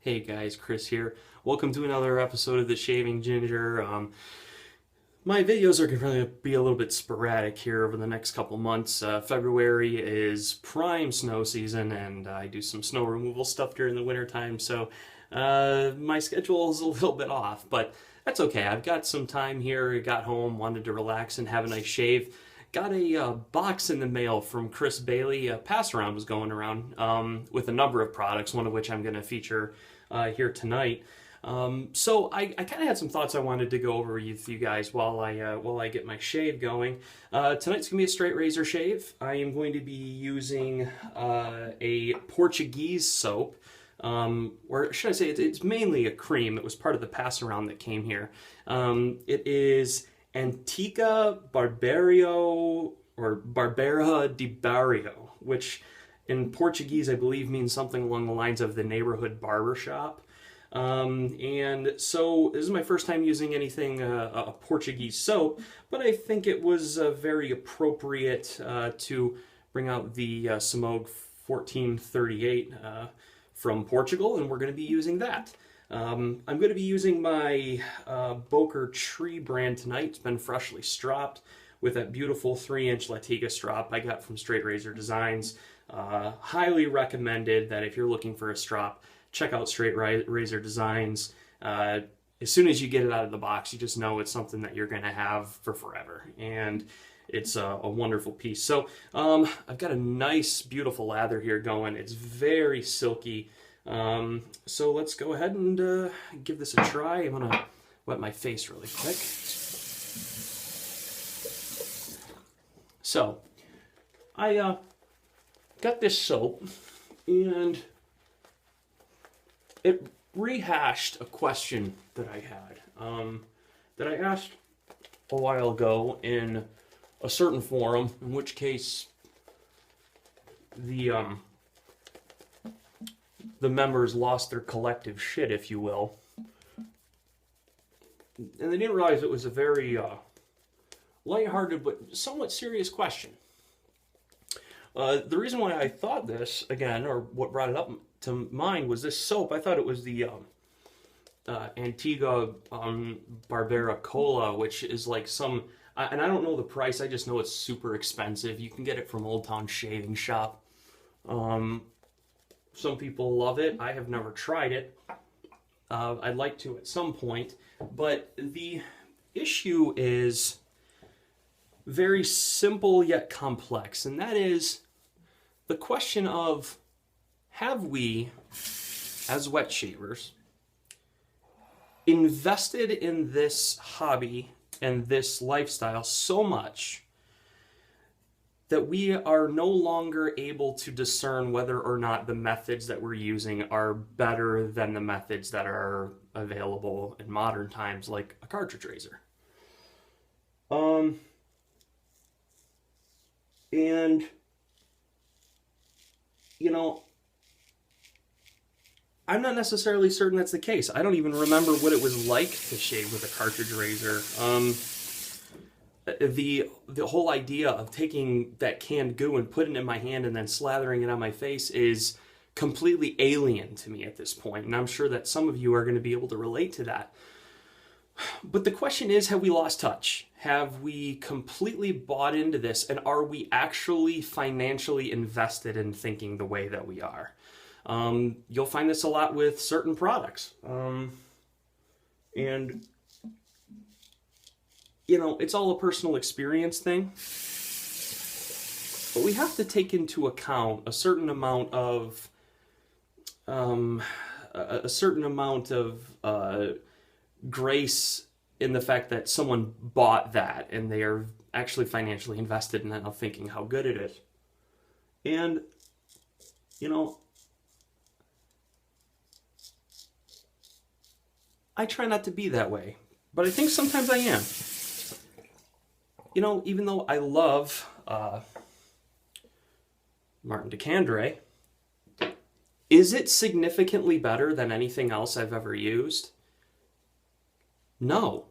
Hey guys, Chris here. Welcome to another episode of The Shaving Ginger. My videos are going to be a little bit sporadic here over the next couple months. February is prime snow season, and I do some snow removal stuff during the wintertime, so my schedule is a little bit off, but that's okay. I've got some time here. I got home, wanted to relax and have a nice shave. Got a box in the mail from Chris Bailey. A pass around was going around with a number of products, one of which I'm going to feature here tonight. So I kind of had some thoughts I wanted to go over with you guys while I get my shave going. Tonight's gonna be a straight razor shave. I am going to be using a Portuguese soap, or should I say it's mainly a cream. It was part of the pass around that came here. It is Antica Barberio or Barbera de Barrio, which in Portuguese I believe means something along the lines of the neighborhood barber shop. And so this is my first time using anything, a Portuguese soap, but I think it was very appropriate to bring out the Samog 1438 from Portugal, and we're going to be using that. I'm going to be using my Boker Tree brand tonight. It's been freshly stropped with that beautiful 3-inch Latiga strop I got from Straight Razor Designs. Highly recommended that if you're looking for a strop, check out Straight Razor Designs. As soon as you get it out of the box, you just know it's something that you're going to have for forever. And it's a wonderful piece. So I've got a nice, beautiful lather here going. It's very silky. So let's go ahead and give this a try. I'm going to wet my face really quick. So I got this soap, and it rehashed a question that I had, that I asked a while ago in a certain forum, in which case the members lost their collective shit, if you will. And they didn't realize it was a very lighthearted but somewhat serious question. The reason why I thought this, again, or what brought it up to mind, was this soap. I thought it was the Antigua Barbera Cola, which is like some, and I don't know the price, I just know it's super expensive. You can get it from Old Town Shaving Shop. Some people love it. I have never tried it. I'd like to at some point, but the issue is very simple yet complex, and that is the question of, have we, as wet shavers, invested in this hobby and this lifestyle so much that we are no longer able to discern whether or not the methods that we're using are better than the methods that are available in modern times, like a cartridge razor? And, you know, I'm not necessarily certain that's the case. I don't even remember what it was like to shave with a cartridge razor. The whole idea of taking that canned goo and putting it in my hand and then slathering it on my face is completely alien to me at this point, and I'm sure that some of you are going to be able to relate to that. But the question is, have we lost touch? Have we completely bought into this, and are we actually financially invested in thinking the way that we are? You'll find this a lot with certain products. And, you know, it's all a personal experience thing. But we have to take into account a certain amount of, grace in the fact that someone bought that and they are actually financially invested in it, thinking how good it is. And, you know, I try not to be that way, but I think sometimes I am. You know, even though I love Martin DeCandre, is it significantly better than anything else I've ever used? No,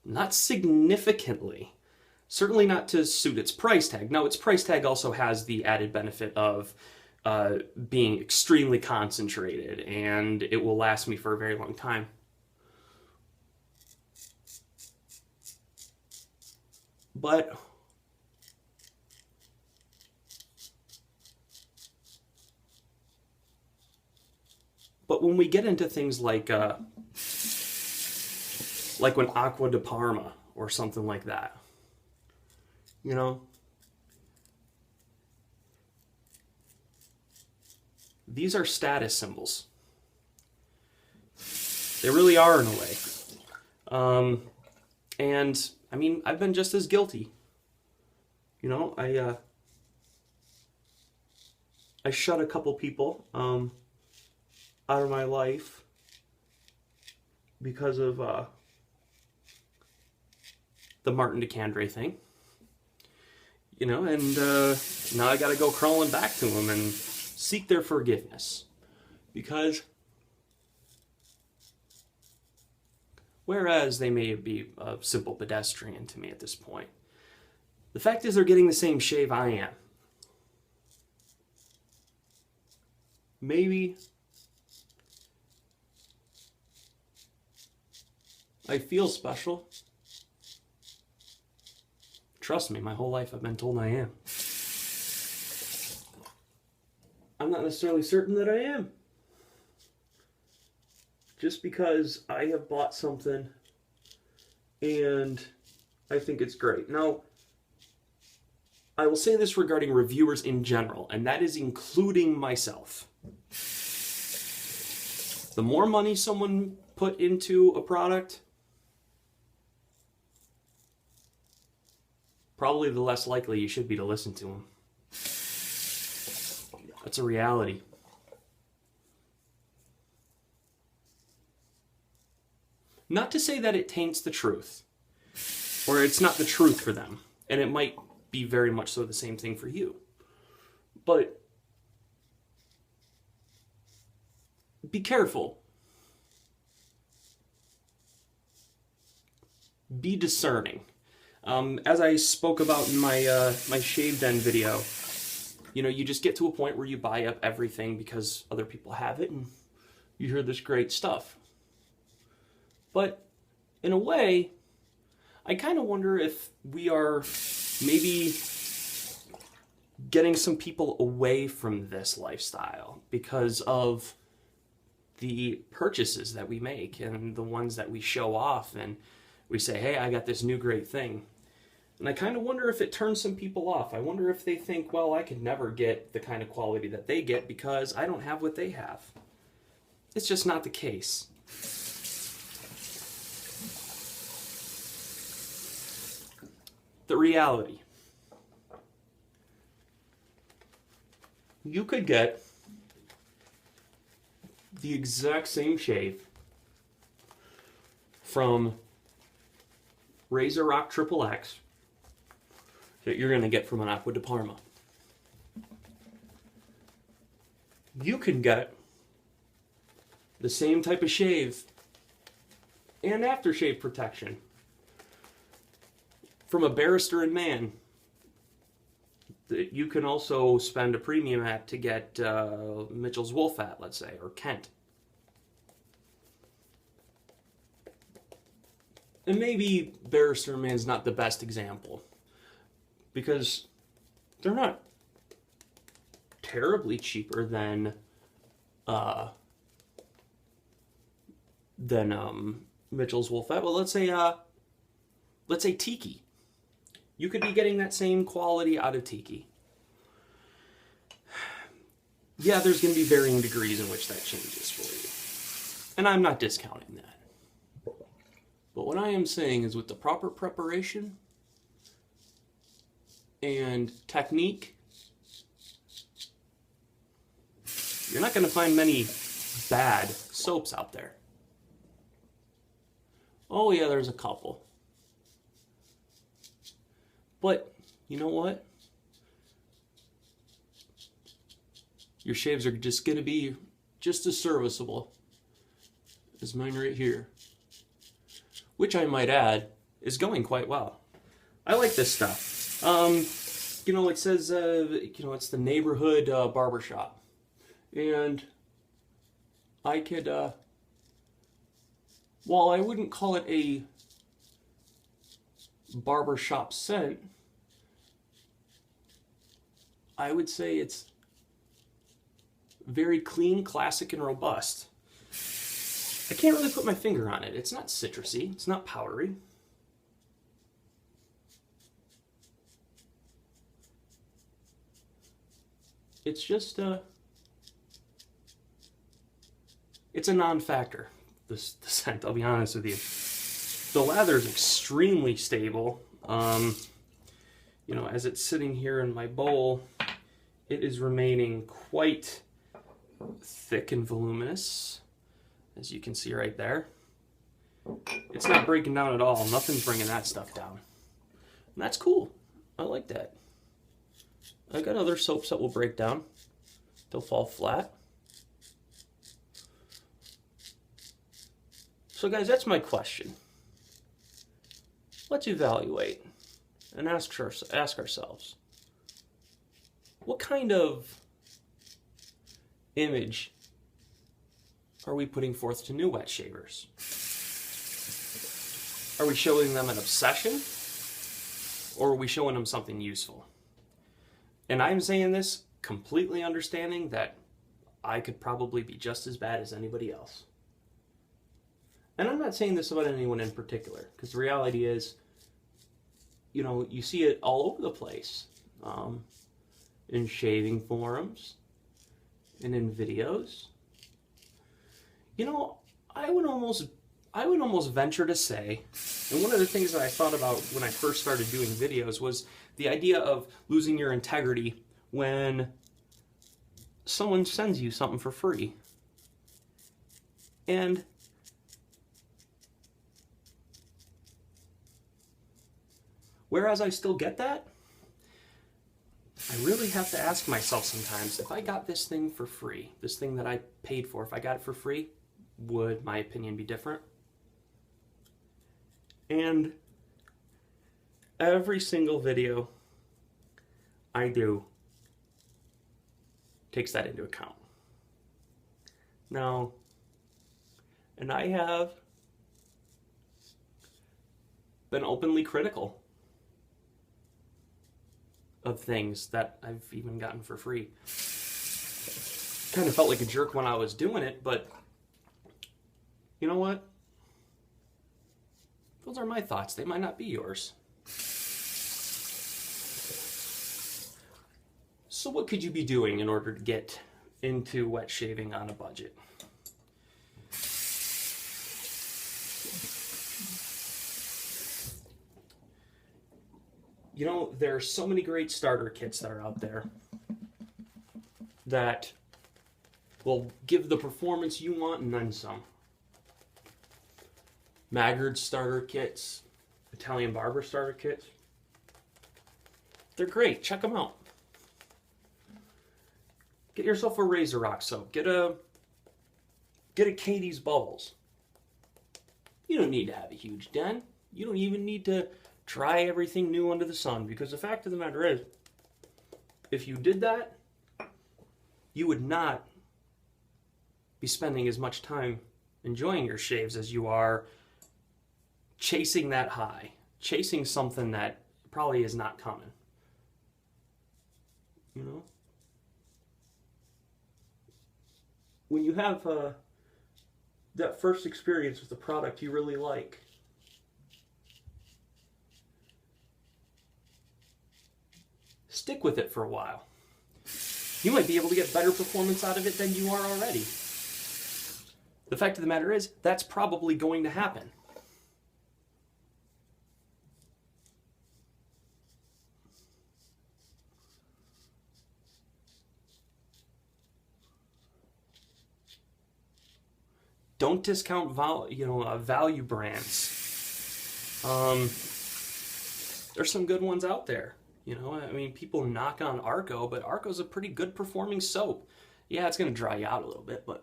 not significantly. Certainly not to suit its price tag. Now, its price tag also has the added benefit of being extremely concentrated, and it will last me for a very long time. But when we get into things like when Aqua de Parma or something like that, you know, these are status symbols. They really are, in a way. And I mean, I've been just as guilty. You know, I shut a couple people out of my life because of the Martin DeCandre thing. You know, and now I got to go crawling back to them and seek their forgiveness. Because whereas they may be a simple pedestrian to me at this point, the fact is they're getting the same shave I am. Maybe I feel special. Trust me, my whole life I've been told I am. I'm not necessarily certain that I am. Just because I have bought something and I think it's great. Now, I will say this regarding reviewers in general, and that is including myself. The more money someone put into a product, probably the less likely you should be to listen to them. That's a reality. Not to say that it taints the truth, or it's not the truth for them, and it might be very much so the same thing for you. But be careful. Be discerning. As I spoke about in my my Shave Den video, you know, you just get to a point where you buy up everything because other people have it, and you hear this great stuff. But in a way, I kind of wonder if we are maybe getting some people away from this lifestyle because of the purchases that we make and the ones that we show off, and we say, hey, I got this new great thing. And I kind of wonder if it turns some people off. I wonder if they think, well, I could never get the kind of quality that they get because I don't have what they have. It's just not the case. The reality. You could get the exact same shave from Razor Rock Triple X that you're going to get from an Aqua de Parma. You can get the same type of shave and aftershave protection from a Barrister and Mann that you can also spend a premium at to get Mitchell's Wolf at, let's say, or Kent. And maybe Barrister and Mann's not the best example because they're not terribly cheaper than Mitchell's Wolf at. Well, let's say Tiki. You could be getting that same quality out of Tiki. Yeah, there's going to be varying degrees in which that changes for you. And I'm not discounting that. But what I am saying is with the proper preparation and technique, you're not going to find many bad soaps out there. Oh yeah, there's a couple. But, you know what? Your shaves are just going to be just as serviceable as mine right here. Which I might add, is going quite well. I like this stuff. You know, it says, you know, it's the neighborhood barbershop. And I could, while I wouldn't call it a barbershop scent, I would say it's very clean, classic, and robust. I can't really put my finger on it. It's not citrusy. It's not powdery. It's just it's a non-factor, the scent, I'll be honest with you. The lather is extremely stable. You know, as it's sitting here in my bowl, it is remaining quite thick and voluminous, as you can see right there. It's not breaking down at all. Nothing's bringing that stuff down. And that's cool. I like that. I've got other soaps that will break down. They'll fall flat. So guys, that's my question. Let's evaluate and ask ourselves, what kind of image are we putting forth to new wet shavers? Are we showing them an obsession, or are we showing them something useful? And I'm saying this completely understanding that I could probably be just as bad as anybody else. And I'm not saying this about anyone in particular, because the reality is, you know, you see it all over the place, in shaving forums and in videos. You know, I would almost venture to say, and one of the things that I thought about when I first started doing videos was the idea of losing your integrity when someone sends you something for free. And whereas I still get that, I really have to ask myself sometimes, if I got this thing for free, this thing that I paid for, if I got it for free, would my opinion be different? And every single video I do takes that into account. Now, and I have been openly critical of things that I've even gotten for free. Kind of felt like a jerk when I was doing it, but you know what? Those are my thoughts. They might not be yours. So what could you be doing in order to get into wet shaving on a budget? You know, there are so many great starter kits that are out there that will give the performance you want and then some. Maggard starter kits, Italian barber starter kits. They're great. Check them out. Get yourself a Razor Rock soap. Get a Katie's Bubbles. You don't need to have a huge den. You don't even need to try everything new under the sun, because the fact of the matter is, if you did that, you would not be spending as much time enjoying your shaves as you are chasing that high, chasing something that probably is not coming. You know? When you have that first experience with a product you really like, stick with it for a while. You might be able to get better performance out of it than you are already. The fact of the matter is, that's probably going to happen. Don't discount value brands. There's some good ones out there. You know, I mean, people knock on Arco, but Arco's a pretty good performing soap. Yeah, it's going to dry you out a little bit, but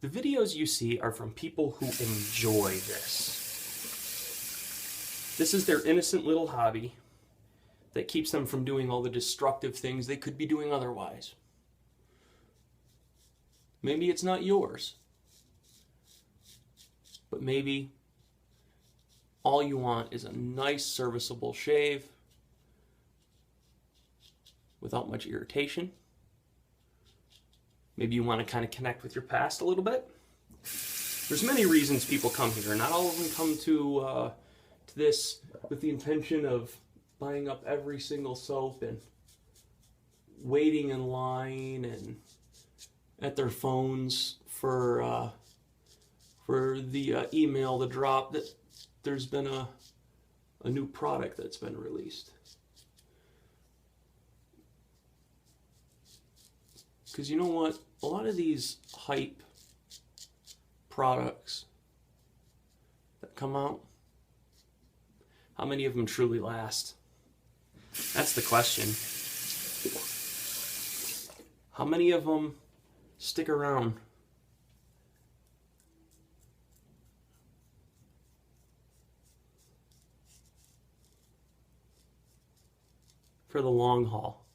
the videos you see are from people who enjoy this. This is their innocent little hobby that keeps them from doing all the destructive things they could be doing otherwise. Maybe it's not yours, but maybe all you want is a nice, serviceable shave without much irritation. Maybe you want to kind of connect with your past a little bit. There's many reasons people come here. Not all of them come to this with the intention of buying up every single soap and waiting in line and at their phones for the email to drop that there's been a new product that's been released. Because you know what? A lot of these hype products that come out, how many of them truly last? That's the question. How many of them stick around? For the long haul.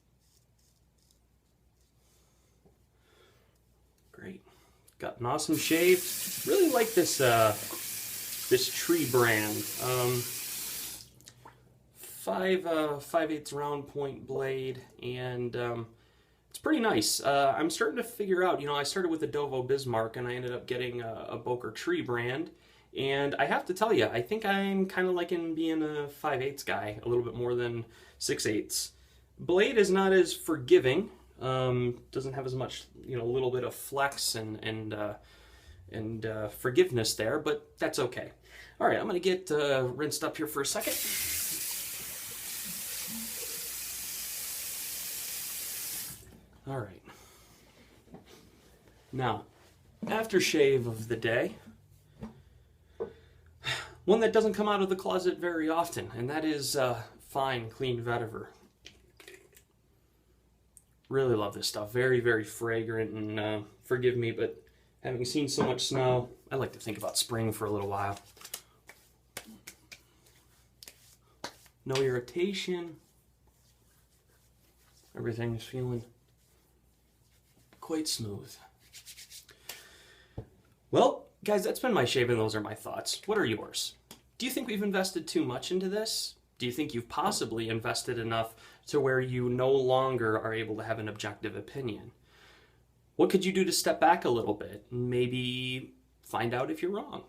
Great. Got an awesome shave. Really like this this Tree brand. 5/8 round point blade, and it's pretty nice. I'm starting to figure out, I started with a Dovo Bismarck and I ended up getting a Boker Tree brand, and I have to tell you, I think I'm kind of liking being a 5/8 guy a little bit more than 6/8. Blade is not as forgiving, doesn't have as much, a little bit of flex and forgiveness there, but that's okay. All right, I'm gonna get rinsed up here for a second. All right. Now, aftershave of the day. One that doesn't come out of the closet very often, and that is fine, clean vetiver. Really love this stuff. Very, very fragrant, and forgive me, but having seen so much snow, I like to think about spring for a little while. No irritation. Everything's feeling quite smooth. Well, guys, that's been my shave, and those are my thoughts. What are yours? Do you think we've invested too much into this? Do you think you've possibly invested enough to where you no longer are able to have an objective opinion? What could you do to step back a little bit and maybe find out if you're wrong?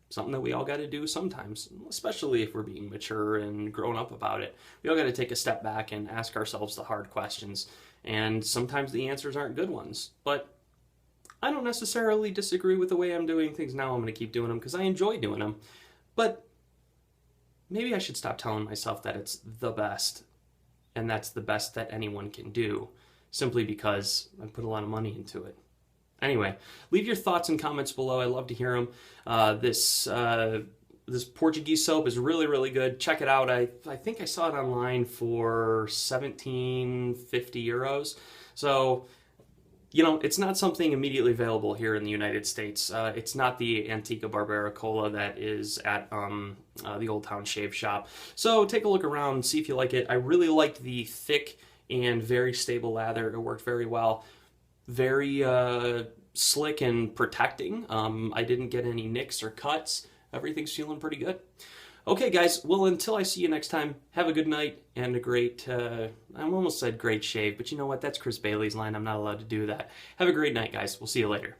Something that we all got to do sometimes, especially if we're being mature and grown up about it. We all got to take a step back and ask ourselves the hard questions. And sometimes the answers aren't good ones. But I don't necessarily disagree with the way I'm doing things now. I'm going to keep doing them because I enjoy doing them. But maybe I should stop telling myself that it's the best and that's the best that anyone can do simply because I put a lot of money into it. Anyway, leave your thoughts and comments below. I love to hear them. This Portuguese soap is really, really good. Check it out. I think I saw it online for 1750 euros. So, it's not something immediately available here in the United States. It's not the Antica Barbera Cola that is at the Old Town Shave Shop. So take a look around, see if you like it. I really liked the thick and very stable lather. It worked very well. Very slick and protecting. I didn't get any nicks or cuts. Everything's feeling pretty good. Okay, guys, well, until I see you next time, have a good night and a great, I almost said great shave, but you know what? That's Chris Bailey's line. I'm not allowed to do that. Have a great night, guys. We'll see you later.